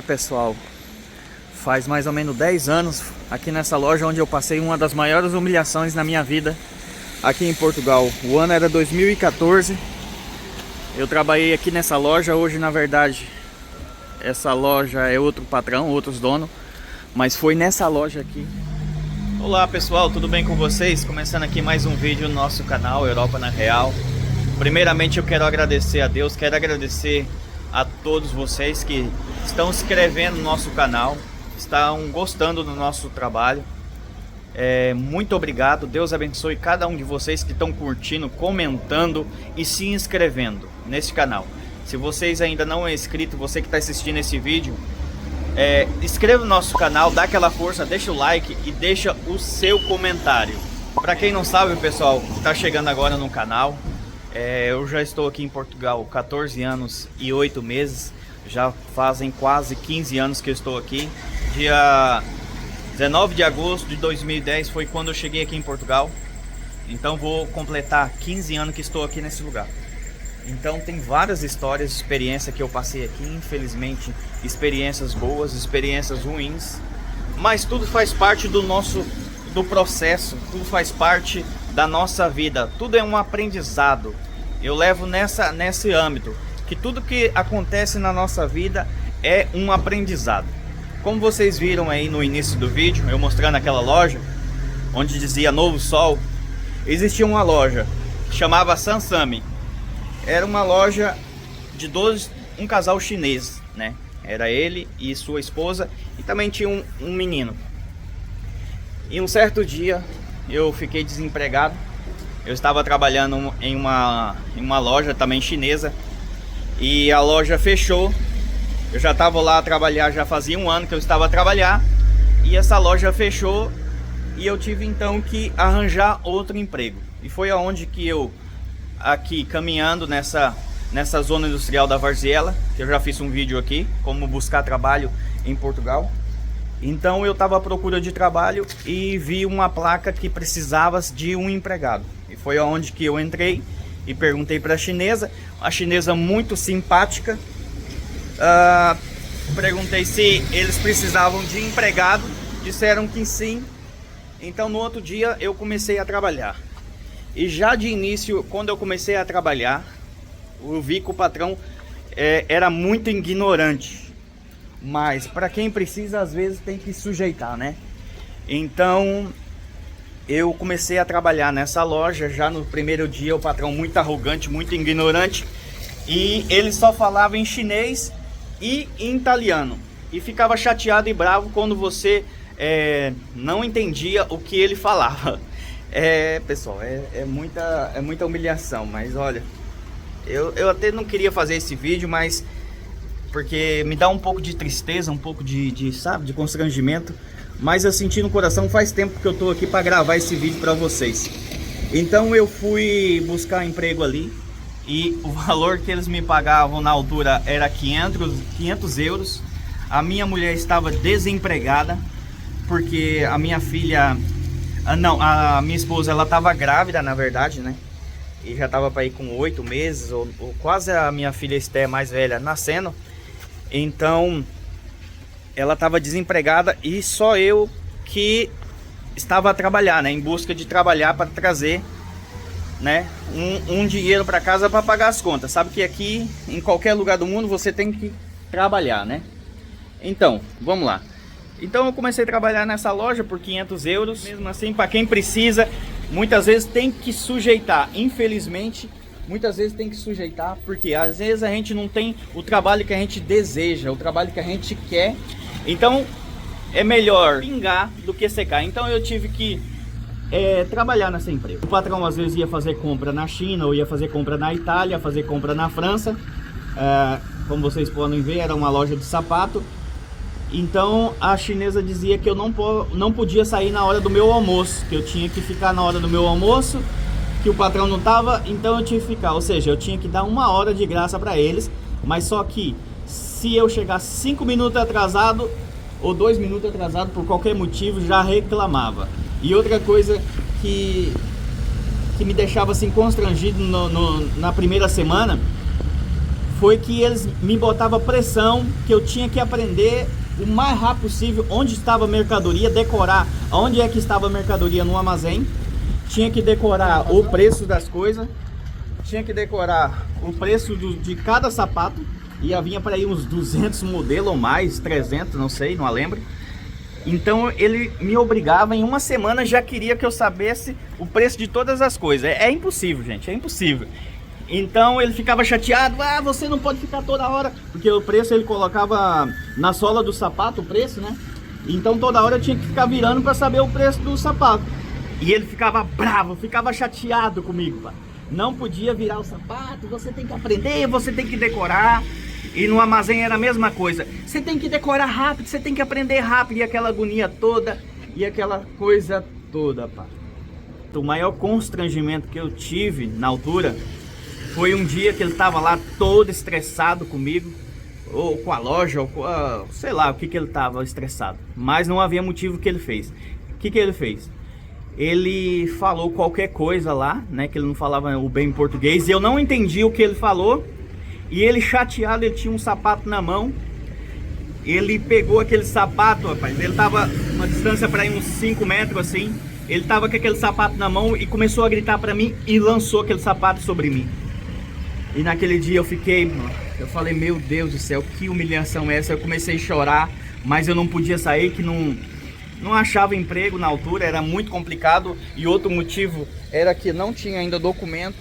Pessoal, faz mais ou menos 10 anos aqui nessa loja onde eu passei uma das maiores humilhações na minha vida aqui em Portugal. O ano era 2014. Eu trabalhei aqui nessa loja. Hoje, na verdade, essa loja é outro patrão, outros donos, mas foi nessa loja aqui. Olá pessoal, tudo bem com vocês? Começando aqui mais um vídeo no nosso canal Europa na Real. Primeiramente eu quero agradecer a Deus, quero agradecer a todos vocês que estão se inscrevendo no nosso canal, estão gostando do nosso trabalho. Muito obrigado, Deus abençoe cada um de vocês que estão curtindo, comentando e se inscrevendo nesse canal. Se vocês ainda não é inscrito, você que está assistindo esse vídeo, inscreva no nosso canal, dá aquela força, deixa o like e deixa o seu comentário. Para quem não sabe, pessoal, está chegando agora no canal, eu já estou aqui em Portugal 14 anos e 8 meses, já fazem quase 15 anos que eu estou aqui. Dia 19 de agosto de 2010 foi quando eu cheguei aqui em Portugal, então vou completar 15 anos que estou aqui nesse lugar. Então tem várias histórias, experiências que eu passei aqui, infelizmente experiências boas, experiências ruins, mas tudo faz parte do processo, tudo faz parte da nossa vida, tudo é um aprendizado. Eu levo nesse âmbito, que tudo que acontece na nossa vida é um aprendizado. Como vocês viram aí no início do vídeo, eu mostrando aquela loja, onde dizia Novo Sol, existia uma loja que chamava Sansami. Era uma loja de um casal chinês, né? Era ele e sua esposa, e também tinha um menino. E um certo dia eu fiquei desempregado. Eu estava trabalhando em uma loja também chinesa, e a loja fechou. Eu já estava lá a trabalhar, já fazia um ano que eu estava a trabalhar, e essa loja fechou, e eu tive então que arranjar outro emprego. E foi aonde que eu, aqui caminhando nessa zona industrial da Varziela, que eu já fiz um vídeo aqui, como buscar trabalho em Portugal. Então eu estava à procura de trabalho e vi uma placa que precisava de um empregado. E foi aonde que eu entrei e perguntei para a chinesa muito simpática. Perguntei se eles precisavam de empregado, disseram que sim. Então no outro dia eu comecei a trabalhar. E já de início, quando eu comecei a trabalhar, eu vi que o patrão era muito ignorante. Mas para quem precisa, às vezes tem que sujeitar, né? Então eu comecei a trabalhar nessa loja. Já no primeiro dia o patrão muito arrogante, muito ignorante, e ele só falava em chinês e em italiano, e ficava chateado e bravo quando você não entendia o que ele falava. Pessoal, é muita humilhação. Mas olha, eu até não queria fazer esse vídeo, mas porque me dá um pouco de tristeza, um pouco sabe, de constrangimento. Mas eu senti no coração, faz tempo que eu tô aqui para gravar esse vídeo para vocês. Então eu fui buscar emprego ali, e o valor que eles me pagavam na altura era 500 euros. A minha mulher estava desempregada, porque a minha filha... a minha esposa, ela estava grávida, na verdade, né? E já estava para ir com 8 meses, ou quase a minha filha Esté, mais velha, nascendo. Então, ela estava desempregada, e só eu que estava a trabalhar, né? Em busca de trabalhar para trazer, né, um dinheiro para casa para pagar as contas. Sabe que aqui, em qualquer lugar do mundo, você tem que trabalhar, né? Então, vamos lá. Então eu comecei a trabalhar nessa loja por 500 euros. Mesmo assim, para quem precisa, muitas vezes tem que sujeitar. Infelizmente, muitas vezes tem que sujeitar, porque às vezes a gente não tem o trabalho que a gente deseja, o trabalho que a gente quer. Então é melhor pingar do que secar. Então eu tive que trabalhar nessa empresa. O patrão às vezes ia fazer compra na China, ou ia fazer compra na Itália, fazer compra na França. Como vocês podem ver, era uma loja de sapato. Então a chinesa dizia que eu não podia sair na hora do meu almoço, que eu tinha que ficar na hora do meu almoço, que o patrão não estava, então eu tinha que ficar. Ou seja, eu tinha que dar 1 hora de graça para eles, mas só que se eu chegasse 5 minutos atrasado ou 2 minutos atrasado por qualquer motivo, já reclamava. E outra coisa que me deixava assim constrangido na primeira semana foi que eles me botavam pressão, que eu tinha que aprender o mais rápido possível onde estava a mercadoria, decorar onde é que estava a mercadoria no armazém, tinha que decorar o preço das coisas, tinha que decorar o preço de cada sapato, e vinha para aí uns 200 modelos ou mais, 300, não sei, não lembro. Então ele me obrigava, em uma semana já queria que eu soubesse o preço de todas as coisas. É impossível, gente, é impossível. Então ele ficava chateado, você não pode ficar toda hora, porque o preço ele colocava na sola do sapato, o preço, né? Então toda hora eu tinha que ficar virando para saber o preço do sapato. E ele ficava bravo, ficava chateado comigo, pá. Não podia virar o sapato, você tem que aprender, você tem que decorar. E no armazém era a mesma coisa, você tem que decorar rápido, você tem que aprender rápido, e aquela agonia toda, e aquela coisa toda, pá. O maior constrangimento que eu tive na altura foi um dia que ele tava lá todo estressado comigo, ou com a loja, ou com sei lá o que ele tava estressado, mas não havia motivo que ele fez. O que ele fez? Ele falou qualquer coisa lá, né, que ele não falava o bem português, e eu não entendi o que ele falou. E ele chateado, ele tinha um sapato na mão. Ele pegou aquele sapato, rapaz, ele tava uma distância para uns 5 metros assim. Ele tava com aquele sapato na mão e começou a gritar para mim e lançou aquele sapato sobre mim. E naquele dia eu falei, meu Deus do céu, que humilhação é essa? Eu comecei a chorar, mas eu não podia sair, que não achava emprego na altura, era muito complicado. E outro motivo era que não tinha ainda documento,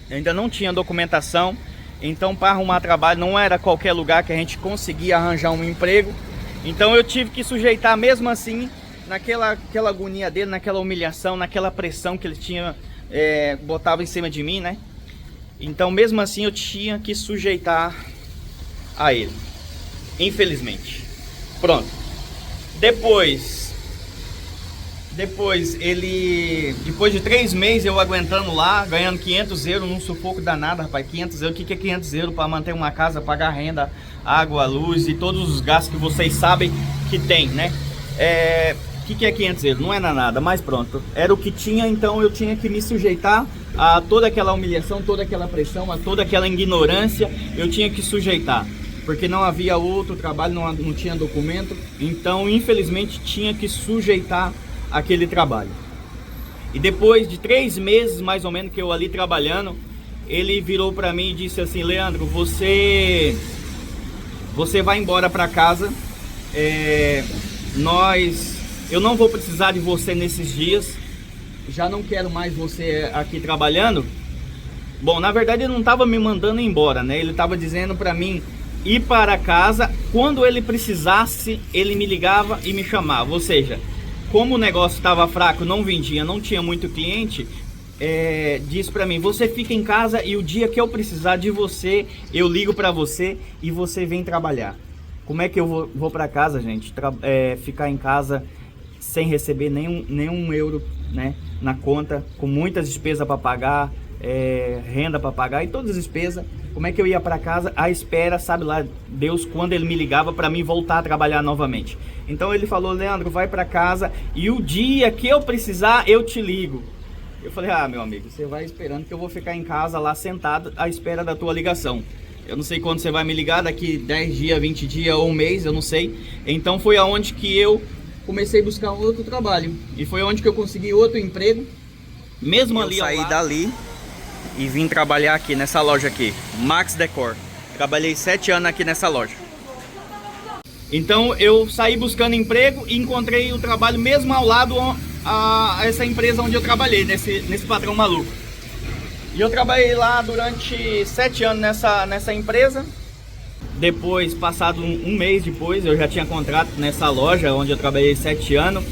ainda não tinha documentação. Então para arrumar trabalho não era qualquer lugar que a gente conseguia arranjar um emprego. Então eu tive que sujeitar mesmo assim, naquela agonia dele, naquela humilhação, naquela pressão que ele tinha, botava em cima de mim, né? Então mesmo assim eu tinha que sujeitar a ele, infelizmente. Pronto. Depois de 3 meses eu aguentando lá, ganhando 500 euros num sufoco danado, rapaz. 500 euros, o que é 500 euros para manter uma casa, pagar renda, água, luz e todos os gastos que vocês sabem que tem, né? O que é 500 euros? Não era nada, mas pronto, era o que tinha. Então eu tinha que me sujeitar a toda aquela humilhação, toda aquela pressão, a toda aquela ignorância. Eu tinha que sujeitar, porque não havia outro trabalho, não tinha documento. Então infelizmente tinha que sujeitar aquele trabalho. E depois de 3 meses mais ou menos que eu ali trabalhando, ele virou para mim e disse assim: Leandro, você vai embora para casa, eu não vou precisar de você nesses dias, já não quero mais você aqui trabalhando. Bom, na verdade ele não estava me mandando embora, né? Ele estava dizendo para mim ir para casa, quando ele precisasse ele me ligava e me chamava. Ou seja, como o negócio estava fraco, não vendia, não tinha muito cliente, disse para mim: você fica em casa e o dia que eu precisar de você, eu ligo para você e você vem trabalhar. Como é que eu vou para casa, gente? Ficar em casa sem receber nenhum euro, né, na conta, com muitas despesas para pagar, renda para pagar e todas as despesas. Como é que eu ia para casa à espera, sabe lá Deus, quando ele me ligava para mim voltar a trabalhar novamente? Então ele falou: Leandro, vai para casa e o dia que eu precisar eu te ligo. Eu falei: meu amigo, você vai esperando que eu vou ficar em casa lá sentado à espera da tua ligação. Eu não sei quando você vai me ligar, daqui 10 dias, 20 dias ou um mês, eu não sei. Então foi aonde que eu comecei a buscar outro trabalho. E foi onde que eu consegui outro emprego. Mesmo ali, eu saí dali e vim trabalhar aqui nessa loja aqui, Max Decor. Trabalhei 7 anos aqui nessa loja. Então eu saí buscando emprego e encontrei o trabalho mesmo ao lado a essa empresa onde eu trabalhei, nesse patrão maluco. E eu trabalhei lá durante 7 anos nessa empresa. Depois, passado um mês depois, eu já tinha contrato nessa loja onde eu trabalhei 7 anos.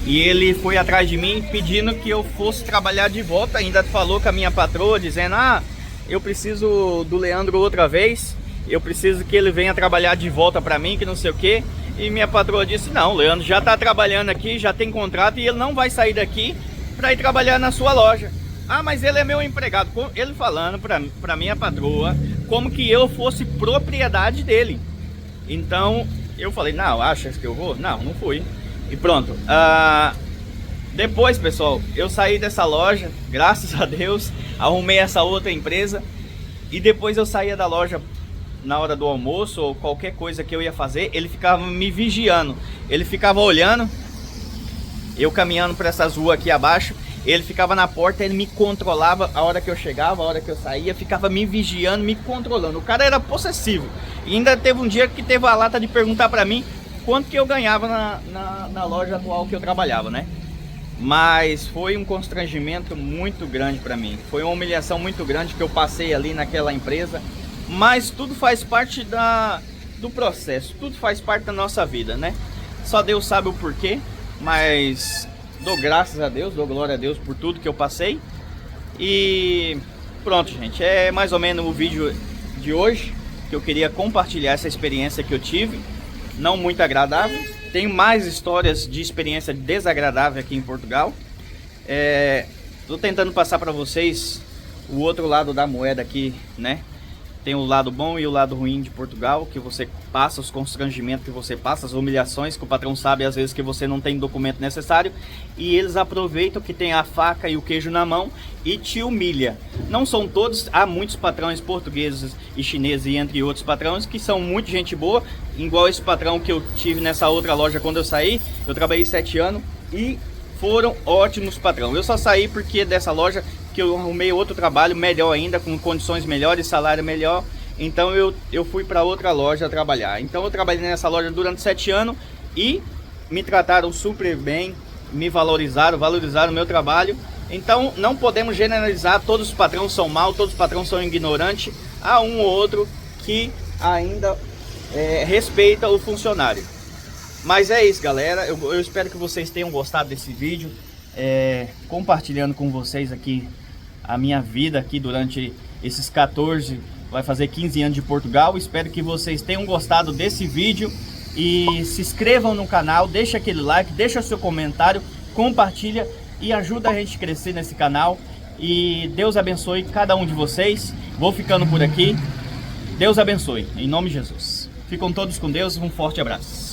E ele foi atrás de mim pedindo que eu fosse trabalhar de volta. Ainda falou com a minha patroa, dizendo: eu preciso do Leandro outra vez, eu preciso que ele venha trabalhar de volta para mim, que não sei o que. E minha patroa disse: não, o Leandro já está trabalhando aqui, já tem contrato e ele não vai sair daqui para ir trabalhar na sua loja. Mas ele é meu empregado. Ele falando para minha patroa como que eu fosse propriedade dele. Então eu falei: não, achas que eu vou? Não fui. E pronto. Depois, pessoal, eu saí dessa loja, graças a Deus, arrumei essa outra empresa. E depois eu saía da loja na hora do almoço ou qualquer coisa que eu ia fazer, ele ficava me vigiando. Ele ficava olhando, eu caminhando por essas ruas aqui abaixo, ele ficava na porta, ele me controlava a hora que eu chegava, a hora que eu saía, ficava me vigiando, me controlando. O cara era possessivo. E ainda teve um dia que teve a lata de perguntar pra mim quanto que eu ganhava na loja atual que eu trabalhava, né? Mas foi um constrangimento muito grande pra mim. Foi uma humilhação muito grande que eu passei ali naquela empresa. Mas tudo faz parte do processo, tudo faz parte da nossa vida, né? Só Deus sabe o porquê, mas dou graças a Deus, dou glória a Deus por tudo que eu passei. E pronto, gente, é mais ou menos o vídeo de hoje, que eu queria compartilhar essa experiência que eu tive, não muito agradável. Tem mais histórias de experiência desagradável aqui em Portugal. Tô tentando passar para vocês o outro lado da moeda aqui, né? Tem o lado bom e o lado ruim de Portugal, que você passa, os constrangimentos que você passa, as humilhações que o patrão sabe às vezes que você não tem documento necessário, e eles aproveitam que tem a faca e o queijo na mão e te humilha. Não são todos, há muitos patrões portugueses e chineses e entre outros patrões que são muito gente boa, igual esse patrão que eu tive nessa outra loja quando eu saí. Eu trabalhei 7 anos e foram ótimos patrão. Eu só saí porque dessa loja que eu arrumei outro trabalho melhor ainda, com condições melhores, salário melhor. Então eu fui para outra loja trabalhar. Então eu trabalhei nessa loja durante 7 anos e me trataram super bem, me valorizaram o meu trabalho. Então não podemos generalizar, todos os patrões são maus, todos os patrões são ignorantes. Há um ou outro que ainda respeita o funcionário. Mas é isso, galera, eu espero que vocês tenham gostado desse vídeo, compartilhando com vocês aqui a minha vida aqui durante esses 14, vai fazer 15 anos de Portugal. Espero que vocês tenham gostado desse vídeo e se inscrevam no canal, deixa aquele like, deixa seu comentário, compartilha e ajuda a gente a crescer nesse canal. E Deus abençoe cada um de vocês. Vou ficando por aqui. Deus abençoe, em nome de Jesus. Ficam todos com Deus, um forte abraço.